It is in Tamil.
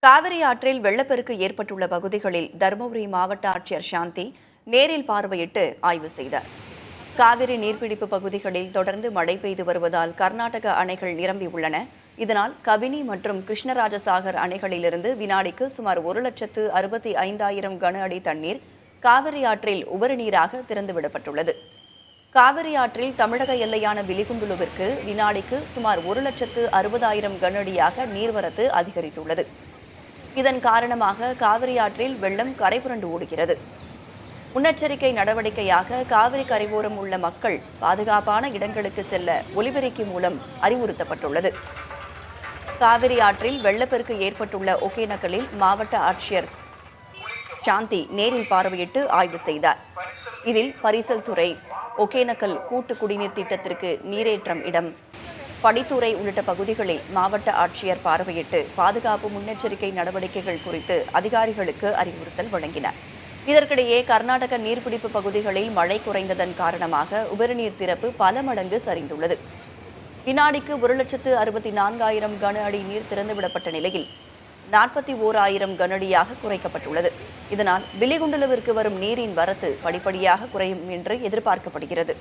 காவிரி ஆற்றில் வெள்ளப்பெருக்கு ஏற்பட்டுள்ள பகுதிகளில் தருமபுரி மாவட்ட ஆட்சியர் சாந்தி நேரில் பார்வையிட்டு ஆய்வு செய்தார். காவிரி நீர்பிடிப்பு பகுதிகளில் தொடர்ந்து மழை பெய்து வருவதால் கர்நாடக அணைகள் நிரம்பியுள்ளன. இதனால் கபினி மற்றும் கிருஷ்ணராஜசாகர் அணைகளிலிருந்து வினாடிக்கு சுமார் 1,65,000 கன அடி தண்ணீர் காவிரி ஆற்றில் உபரி நீராக திறந்துவிடப்பட்டுள்ளது. காவிரி ஆற்றில் தமிழக எல்லையான பிலிகுண்டுலுவிற்கு வினாடிக்கு சுமார் 1,60,000 கன அடியாக நீர்வரத்து அதிகரித்துள்ளது. இதன் காரணமாக காவிரி ஆற்றில் வெள்ளம் கரைபுரண்டு ஓடுகிறது. முன்னெச்சரிக்கை நடவடிக்கையாக காவிரி கரையோரம் உள்ள மக்கள் பாதுகாப்பான இடங்களுக்கு செல்ல ஒலிபெருக்கி மூலம் அறிவுறுத்தப்பட்டுள்ளது. காவிரி ஆற்றில் வெள்ளப்பெருக்கு ஏற்பட்டுள்ள ஒகேனக்கலில் மாவட்ட ஆட்சியர் சாந்தி நேரில் பார்வையிட்டு ஆய்வு செய்தார். இதில் பரிசல் துறை, ஒகேனக்கல் கூட்டு குடிநீர் திட்டத்திற்கு நீரேற்றம் இடம், படித்துறை உள்ளிட்ட பகுதிகளில் மாவட்ட ஆட்சியர் பார்வையிட்டு பாதுகாப்பு முன்னெச்சரிக்கை நடவடிக்கைகள் குறித்து அதிகாரிகளுக்கு அறிவுறுத்தல் வழங்கினார். இதற்கிடையே கர்நாடக நீர்பிடிப்பு பகுதிகளில் மழை குறைந்ததன் காரணமாக உபரிநீர் திறப்பு பல மடங்கு சரிந்துள்ளது. வினாடிக்கு 1,64,000 கன அடி நீர் திறந்துவிடப்பட்ட நிலையில் 41,000 கன அடியாக குறைக்கப்பட்டுள்ளது. இதனால் பிலிகுண்டுலுவிற்கு வரும் நீரின் வரத்து படிப்படியாக குறையும் என்று எதிர்பார்க்கப்படுகிறது.